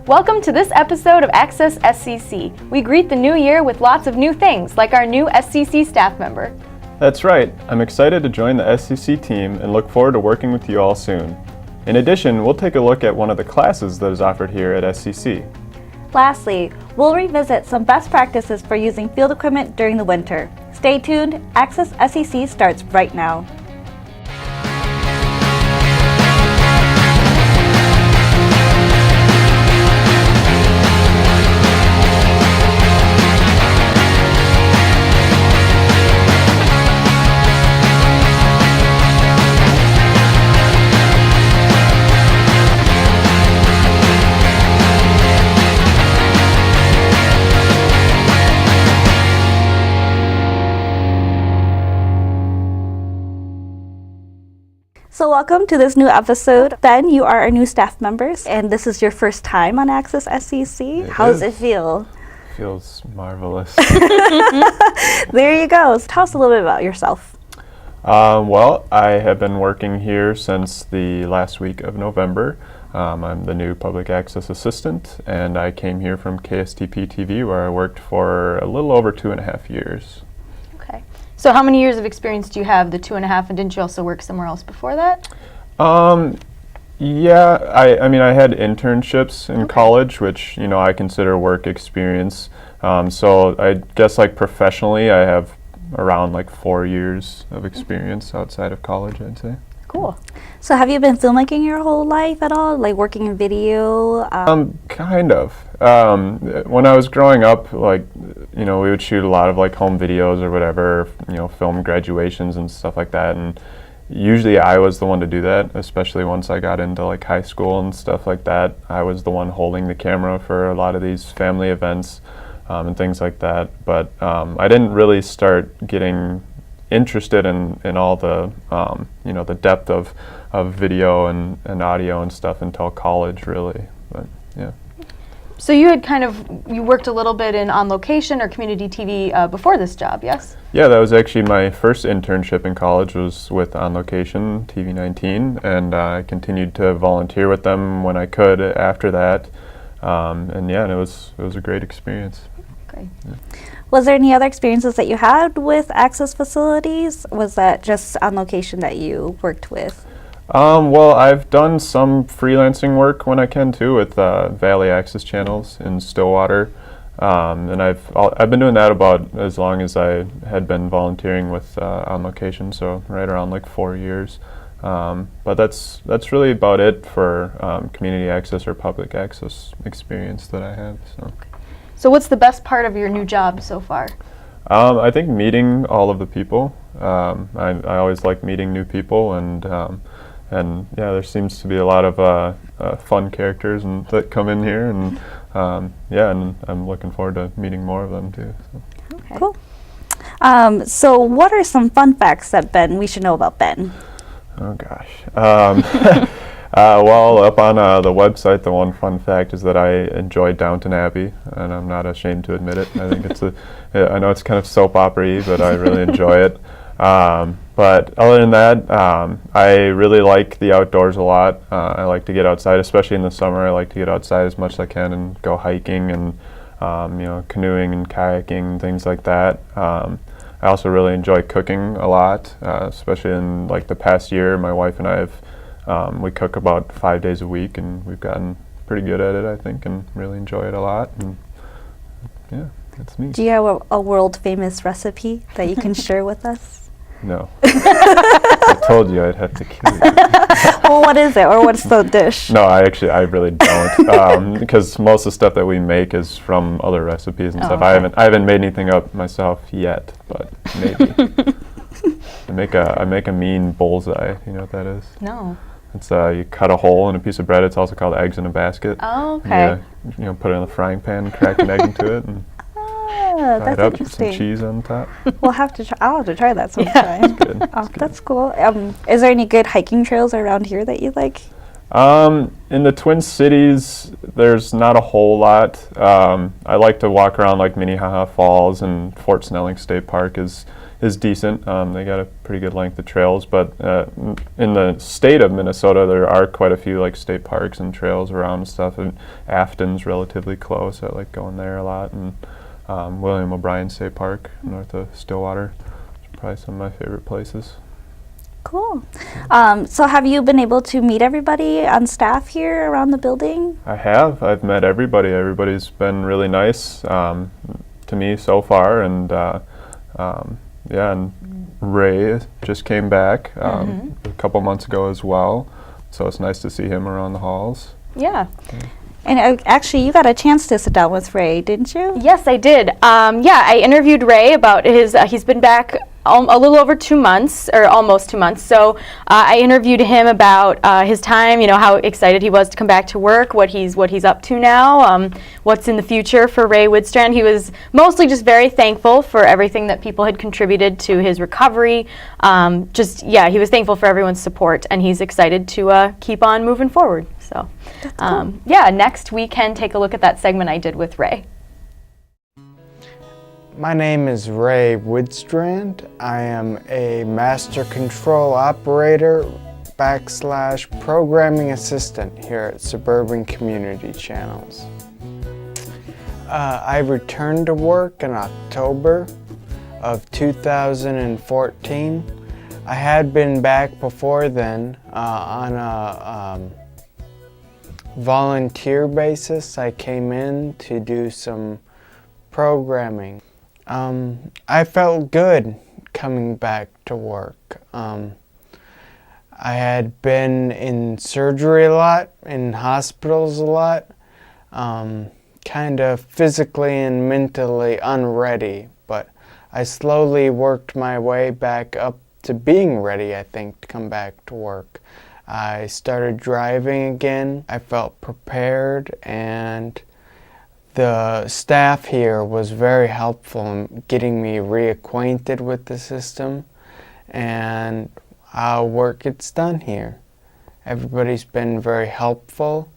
Welcome to this episode of Access SCC. We greet the new year with lots of new things, like our new SCC staff member. That's right. I'm excited to join the SCC team and look forward to working with you all soon. In addition, we'll take a look at one of the classes that is offered here at SCC. Lastly, we'll revisit some best practices for using field equipment during the winter. Stay tuned, Access SCC starts right now. So welcome to this new episode. Ben, you are our new staff members, and this is your first time on Access SCC. How does it feel? Feels marvelous. There you go. So tell us a little bit about yourself. Well, I have been working here since the last week of November. I'm the new public access assistant, and I came here from KSTP TV, where I worked for a little over 2.5 years. Okay. So how many years of experience do you have, the 2.5, and didn't you also work somewhere else before that? Yeah, I mean, I had internships in college, which, you know, I consider work experience. So I guess like professionally, I have around like 4 years of experience outside of college, I'd say. Cool. So have you been filmmaking your whole life at all? Like working in video? Kind of. When I was growing up, like, you know, we would shoot a lot of like home videos or whatever, you know, film graduations and stuff like that. And usually I was the one to do that, especially once I got into like high school and stuff like that. I was the one holding the camera for a lot of these family events and things like that. But I didn't really start getting interested in all the you know, the depth of video and audio and stuff until college, really. But yeah. So you had you worked a little bit in On Location or community TV before this job, yes? Yeah, that was actually my first internship in college, was with On Location TV 19, and I continued to volunteer with them when I could after that. And yeah, and it was a great experience. Great. Yeah. Was there any other experiences that you had with access facilities? Was that just On Location that you worked with? Well, I've done some freelancing work when I can too, with Valley Access Channels in Stillwater, and I've been doing that about as long as I had been volunteering with On Location, so right around like 4 years. But that's really about it for community access or public access experience that I have. So what's the best part of your new job so far? I think meeting all of the people. I always like meeting new people, and yeah, there seems to be a lot of fun characters that come in here, and yeah, and I'm looking forward to meeting more of them too. So. Okay. Cool. So what are some fun facts that we should know about Ben? Oh gosh. Well, up on the website, the one fun fact is that I enjoy Downton Abbey, and I'm not ashamed to admit it. I think I know it's kind of soap opera-y, but I really enjoy it. But other than that, I really like the outdoors a lot. I like to get outside, especially in the summer. I like to get outside as much as I can and go hiking and you know, canoeing and kayaking and things like that. I also really enjoy cooking a lot, especially in like the past year. My wife and I have we cook about 5 days a week, and we've gotten pretty good at it, I think, and really enjoy it a lot. And yeah, that's me. Do you have a world famous recipe that you can share with us? No. I told you I'd have to kill you. Well, what is it, or what's the dish? No, I really don't, because most of the stuff that we make is from other recipes and stuff. Okay. I haven't made anything up myself yet, but maybe. I make a mean bullseye. You know what that is? No. It's you cut a hole in a piece of bread. It's also called eggs in a basket. Oh, okay. You know, put it in the frying pan, crack an egg into it, and fry it up with some cheese on top. I'll have to try that sometime. Yeah. It's good. Oh, that's cool. Is there any good hiking trails around here that you like? In the Twin Cities, there's not a whole lot. I like to walk around like Minnehaha Falls, and Fort Snelling State Park is is decent. They got a pretty good length of trails, but in the state of Minnesota, there are quite a few like state parks and trails around and stuff. And Afton's relatively close. I like going there a lot, and William O'Brien State Park north of Stillwater is probably some of my favorite places. Cool. So have you been able to meet everybody on staff here around the building? I have. I've met everybody. Everybody's been really nice to me so far, and and Ray just came back a couple months ago as well, so it's nice to see him around the halls. Yeah. And actually, you got a chance to sit down with Ray, didn't you? Yes, I did. I interviewed Ray about his, he's been back a little over 2 months, or almost 2 months. So I interviewed him about his time, how excited he was to come back to work, what he's up to now, what's in the future for Ray Woodstrand. He was mostly just very thankful for everything that people had contributed to his recovery. He was thankful for everyone's support, and he's excited to keep on moving forward. So, cool. Next we can take a look at that segment I did with Ray. My name is Ray Woodstrand. I am a master control operator / programming assistant here at Suburban Community Channels. I returned to work in October of 2014. I had been back before then on a volunteer basis. I came in to do some programming. I felt good coming back to work. I had been in surgery a lot, in hospitals a lot, kind of physically and mentally unready, but I slowly worked my way back up to being ready, I think, to come back to work. I started driving again. I felt prepared, and the staff here was very helpful in getting me reacquainted with the system and how work gets done here. Everybody's been very helpful,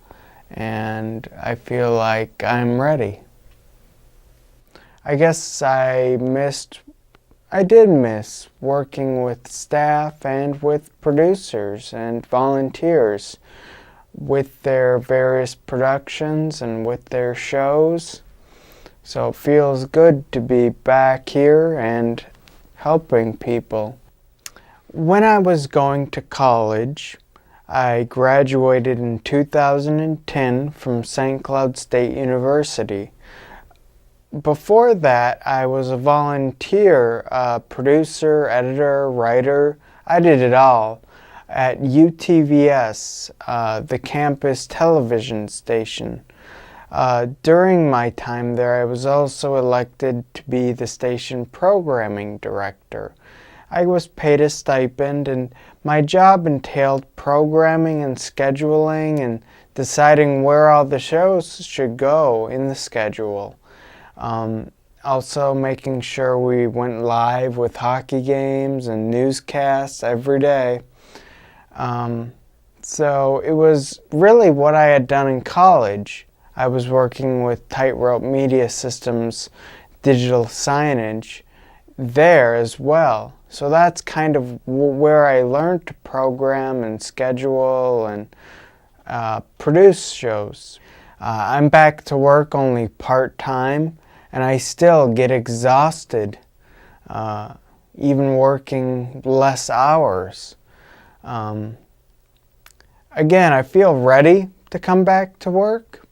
and I feel like I'm ready. I guess I did miss working with staff and with producers and volunteers with their various productions and with their shows. So it feels good to be back here and helping people. When I was going to college, I graduated in 2010 from St. Cloud State University. Before that, I was a volunteer, producer, editor, writer. I did it all at UTVS, the campus television station. During my time there, I was also elected to be the station programming director. I was paid a stipend, and my job entailed programming and scheduling and deciding where all the shows should go in the schedule. Also making sure we went live with hockey games and newscasts every day. So it was really what I had done in college. I was working with Tightrope Media Systems digital signage there as well. So that's kind of where I learned to program and schedule and produce shows. I'm back to work only part-time, and I still get exhausted, even working less hours. Again, I feel ready to come back to work.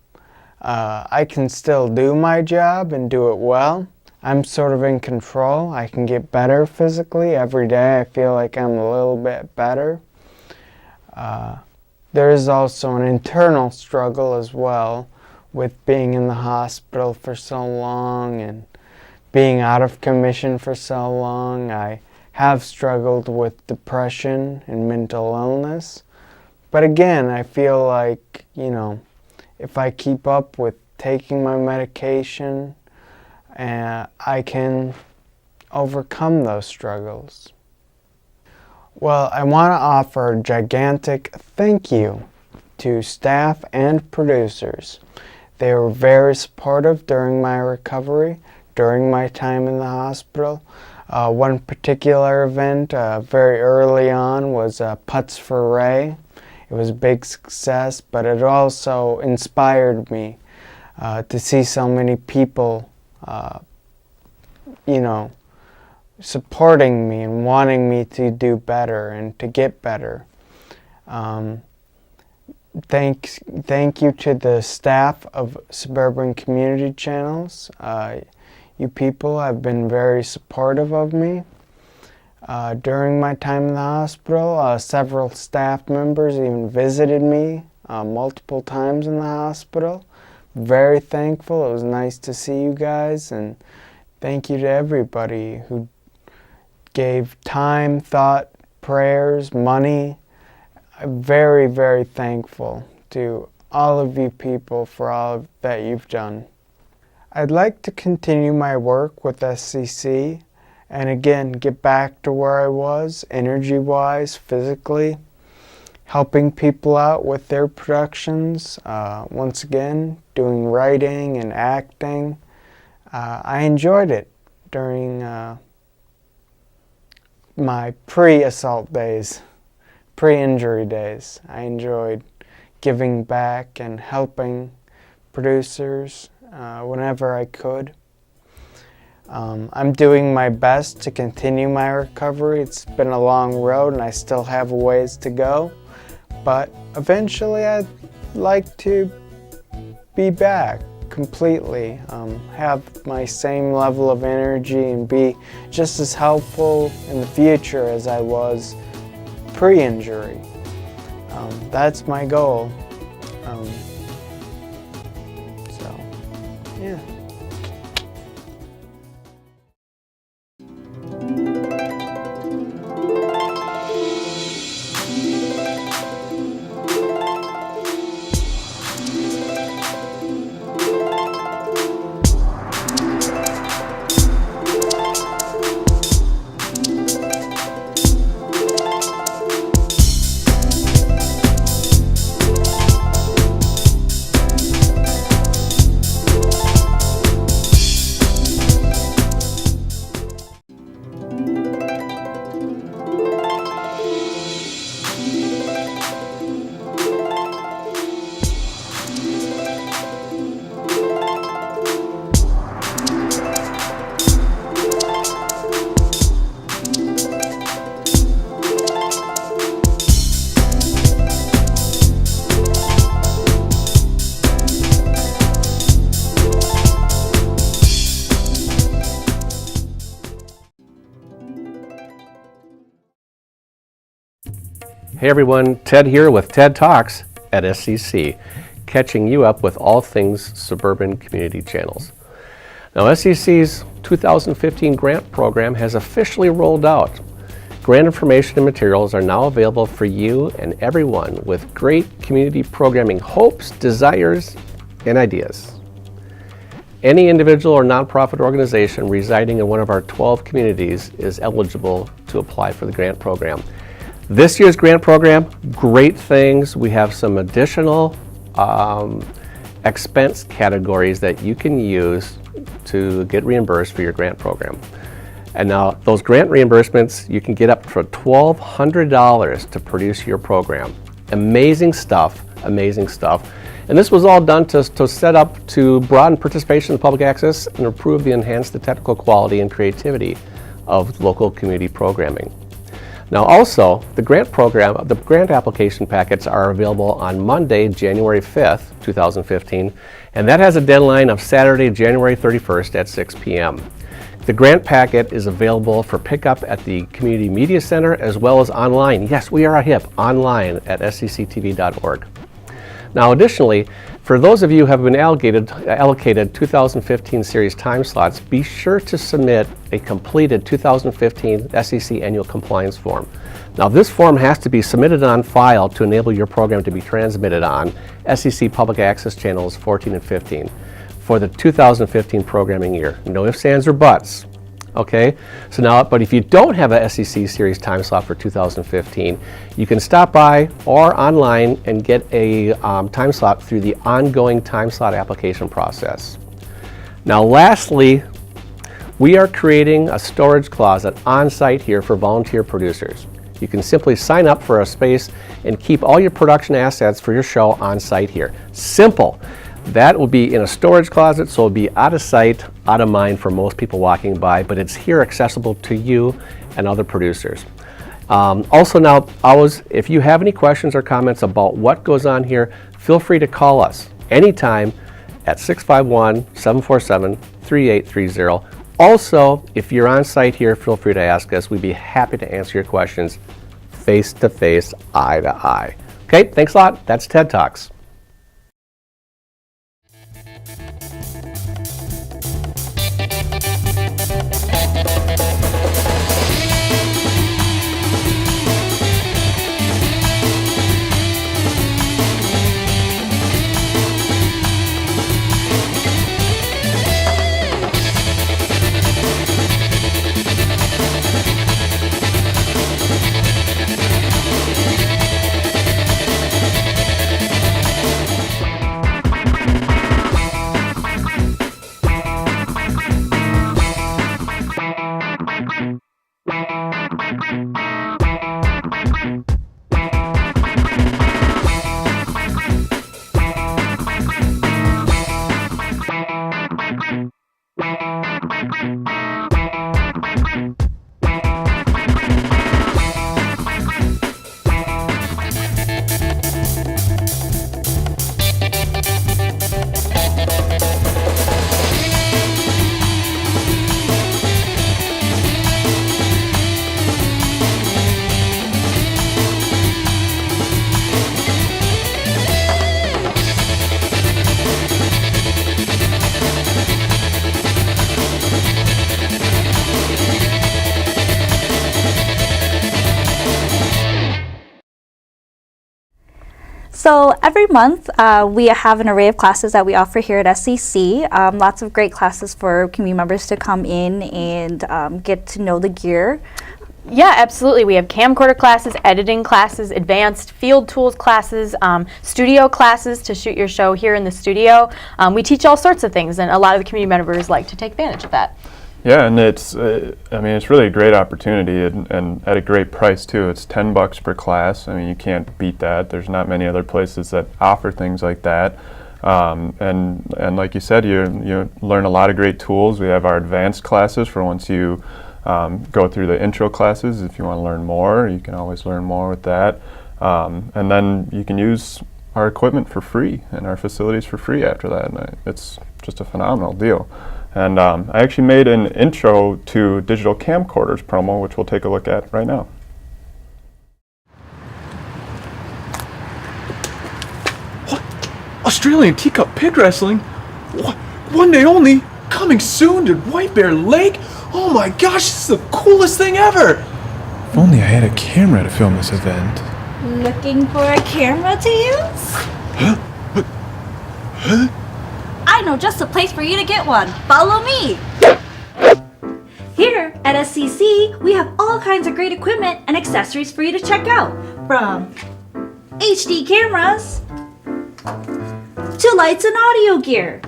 I can still do my job and do it well. I'm sort of in control. I can get better physically. Every day I feel like I'm a little bit better. There is also an internal struggle as well with being in the hospital for so long and being out of commission for so long. I have struggled with depression and mental illness. But again, I feel like, if I keep up with taking my medication, I can overcome those struggles. Well, I want to offer a gigantic thank you to staff and producers. They were very supportive during my recovery, during my time in the hospital. One particular event very early on was Putts for Ray. It was a big success, but it also inspired me to see so many people, supporting me and wanting me to do better and to get better. Thank you to the staff of Suburban Community Channels. You people have been very supportive of me. During my time in the hospital, several staff members even visited me multiple times in the hospital. Very thankful. It was nice to see you guys, and thank you to everybody who gave time, thought, prayers, money. I'm very, very thankful to all of you people for all that you've done. I'd like to continue my work with SCC and again get back to where I was, energy-wise, physically, helping people out with their productions. Once again, doing writing and acting. I enjoyed it during my pre-assault days, pre-injury days. I enjoyed giving back and helping producers whenever I could. I'm doing my best to continue my recovery. It's been a long road and I still have a ways to go, but eventually I'd like to be back completely, have my same level of energy and be just as helpful in the future as I was pre-injury. That's my goal. Yeah. Hey everyone, Ted here with TED Talks at SCC, catching you up with all things Suburban Community Channels. Now SCC's 2015 grant program has officially rolled out. Grant information and materials are now available for you and everyone with great community programming hopes, desires, and ideas. Any individual or nonprofit organization residing in one of our 12 communities is eligible to apply for the grant program. This year's grant program, great things. We have some additional expense categories that you can use to get reimbursed for your grant program. And now those grant reimbursements, you can get up to $1,200 to produce your program. Amazing stuff, amazing stuff. And this was all done to set up to broaden participation in public access and improve enhance the technical quality and creativity of local community programming. Now also, the grant application packets are available on Monday, January 5th, 2015, and that has a deadline of Saturday, January 31st at 6 p.m. The grant packet is available for pickup at the Community Media Center as well as online. Yes, we are hip, online at scctv.org. Now additionally, for those of you who have been allocated 2015 series time slots, be sure to submit a completed 2015 SCC annual compliance form. Now this form has to be submitted on file to enable your program to be transmitted on SCC Public Access Channels 14 and 15 for the 2015 programming year. No ifs, ands, or buts. Okay, so now, but if you don't have a SCC series time slot for 2015, you can stop by or online and get a time slot through the ongoing time slot application process. Now lastly, We are creating a storage closet on site here for volunteer producers. You can simply sign up for a space and keep all your production assets for your show on site here. Simple. That will be in a storage closet, so it'll be out of sight, out of mind for most people walking by, but it's here accessible to you and other producers. Also now, always, if you have any questions or comments about what goes on here, feel free to call us anytime at 651-747-3830. Also, if you're on site here, feel free to ask us. We'd be happy to answer your questions face to face, eye to eye. Okay, thanks a lot. That's TED Talks. So every month we have an array of classes that we offer here at SCC. Lots of great classes for community members to come in and get to know the gear. Yeah, absolutely. We have camcorder classes, editing classes, advanced field tools classes, studio classes to shoot your show here in the studio. We teach all sorts of things, and a lot of the community members like to take advantage of that. Yeah, and it's, I mean, it's really a great opportunity and at a great price too. It's $10 per class. I mean, you can't beat that. There's not many other places that offer things like that. And like you said, you learn a lot of great tools. We have our advanced classes for once you go through the intro classes. If you want to learn more, you can always learn more with that. And then you can use our equipment for free and our facilities for free after that. And it's just a phenomenal deal. And I actually made an intro to digital camcorders promo, which we'll take a look at right now. What? Australian teacup pig wrestling? What? One day only? Coming soon to White Bear Lake? Oh my gosh, this is the coolest thing ever! If only I had a camera to film this event. Looking for a camera to use? Huh? I know just a place for you to get one. Follow me! Here at SCC, we have all kinds of great equipment and accessories for you to check out. From HD cameras to lights and audio gear.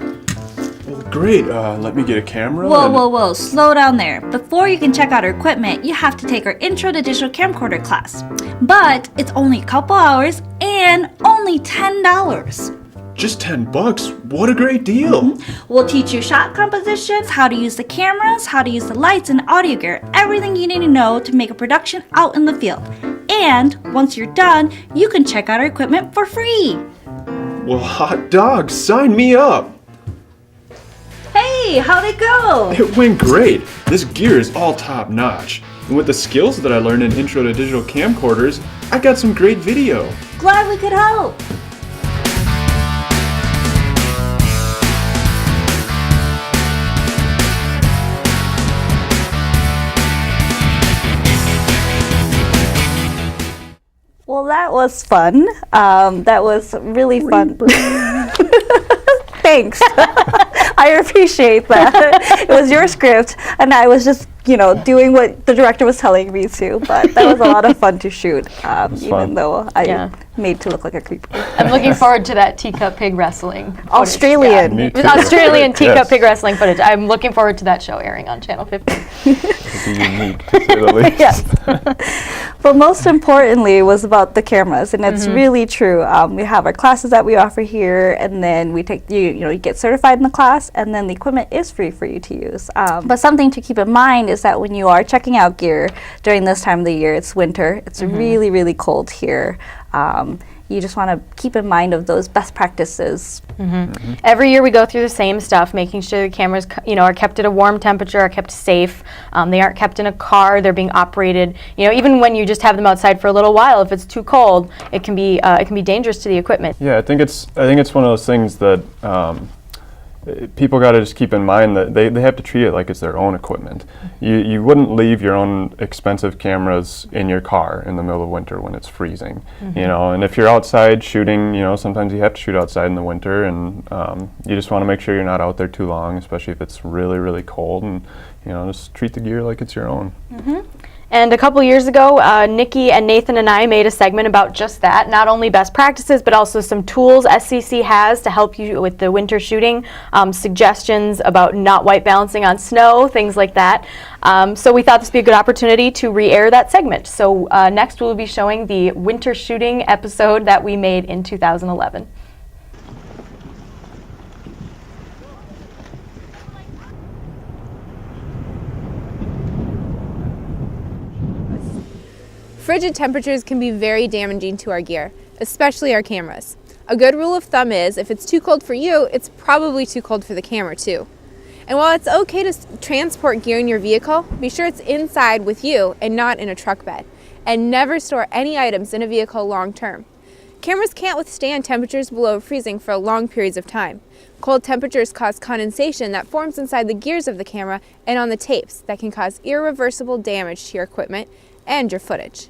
Well, great. Let me get a camera. Whoa. Slow down there. Before you can check out our equipment, you have to take our Intro to Digital Camcorder class. But it's only a couple hours and only $10. Just $10? What a great deal! We'll teach you shot compositions, how to use the cameras, how to use the lights and audio gear, everything you need to know to make a production out in the field. And once you're done, you can check out our equipment for free. Well, hot dog, sign me up! Hey, how'd it go? It went great! This gear is all top notch. And with the skills that I learned in Intro to Digital Camcorders, I got some great video. Glad we could help. Well, that was fun. That was really fun. Thanks. I appreciate that. It was your script, and I was just, doing what the director was telling me to. But that was a lot of fun to shoot, even though I made to look like a creeper. I'm looking forward to that teacup pig wrestling footage. Australian. Me It was too. Australian teacup Yes. pig wrestling footage. I'm looking forward to that show airing on Channel 15. It'd be unique, to say the least. Yes. But most importantly was about the cameras, and it's really true. We have our classes that we offer here, and then we take you get certified in the class, and then the equipment is free for you to use. But something to keep in mind is that when you are checking out gear during this time of the year, it's winter. It's really, really cold here. You just want to keep in mind of those best practices. Every year we go through the same stuff, making sure the cameras, are kept at a warm temperature, are kept safe. They aren't kept in a car. They're being operated. Even when you just have them outside for a little while, if it's too cold, it can be dangerous to the equipment. Yeah, I think it's one of those things that people got to just keep in mind that they have to treat it like it's their own equipment. You wouldn't leave your own expensive cameras in your car in the middle of winter when it's freezing, and if you're outside shooting, sometimes you have to shoot outside in the winter, and you just want to make sure you're not out there too long, especially if it's really, really cold, and just treat the gear like it's your own. And a couple years ago, Nikki and Nathan and I made a segment about just that, not only best practices, but also some tools SCC has to help you with the winter shooting, suggestions about not white balancing on snow, things like that. So we thought this would be a good opportunity to re-air that segment. So next we'll be showing the winter shooting episode that we made in 2011. Frigid temperatures can be very damaging to our gear, especially our cameras. A good rule of thumb is if it's too cold for you, it's probably too cold for the camera too. And while it's okay to transport gear in your vehicle, be sure it's inside with you and not in a truck bed. And never store any items in a vehicle long term. Cameras can't withstand temperatures below freezing for long periods of time. Cold temperatures cause condensation that forms inside the gears of the camera and on the tapes that can cause irreversible damage to your equipment and your footage.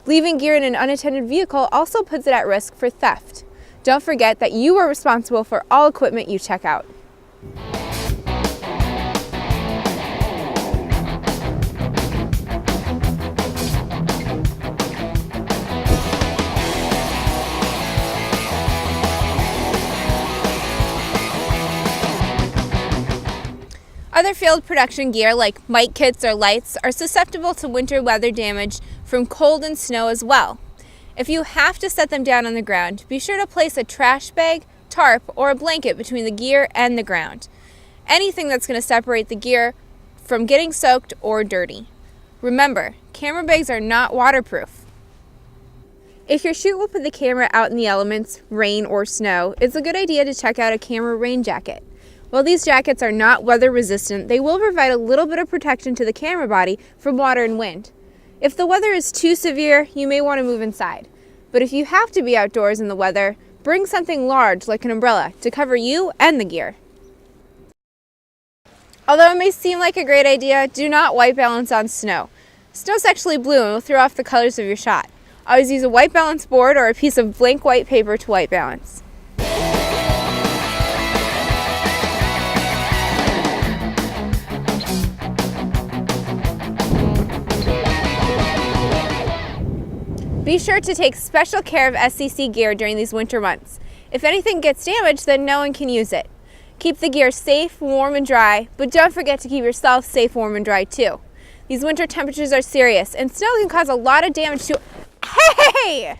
Leaving gear in an unattended vehicle also puts it at risk for theft. Don't forget that you are responsible for all equipment you check out. Other field production gear like mic kits or lights are susceptible to winter weather damage from cold and snow as well. If you have to set them down on the ground, be sure to place a trash bag, tarp, or a blanket between the gear and the ground. Anything that's going to separate the gear from getting soaked or dirty. Remember, camera bags are not waterproof. If your shoot will put the camera out in the elements, rain or snow, it's a good idea to check out a camera rain jacket. While these jackets are not weather resistant, they will provide a little bit of protection to the camera body from water and wind. If the weather is too severe, you may want to move inside. But if you have to be outdoors in the weather, bring something large like an umbrella to cover you and the gear. Although it may seem like a great idea, do not white balance on snow. Snow's actually blue and will throw off the colors of your shot. Always use a white balance board or a piece of blank white paper to white balance. Be sure to take special care of SCC gear during these winter months. If anything gets damaged, then no one can use it. Keep the gear safe, warm, and dry, but don't forget to keep yourself safe, warm, and dry too. These winter temperatures are serious, and snow can cause a lot of damage to... Hey!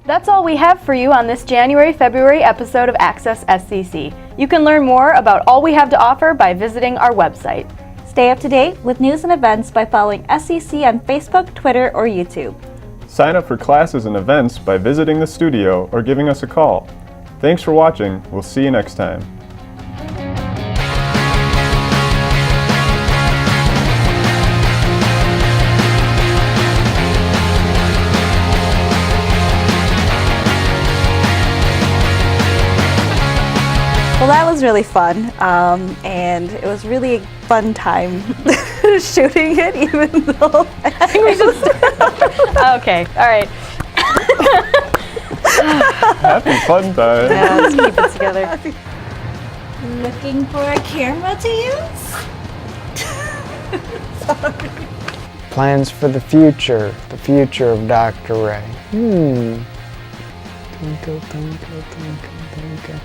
That's all we have for you on this January-February episode of Access SCC. You can learn more about all we have to offer by visiting our website. Stay up to date with news and events by following SCC on Facebook, Twitter, or YouTube. Sign up for classes and events by visiting the studio or giving us a call. Thanks for watching. We'll see you next time. Well, that was really fun, and it was really a fun time shooting it, even though I think we just... Okay, all right. Happy fun time. Yeah, let's keep it together. Looking for a camera to use? Plans for the future of Dr. Ray. Twinkle, twinkle, twinkle, twinkle.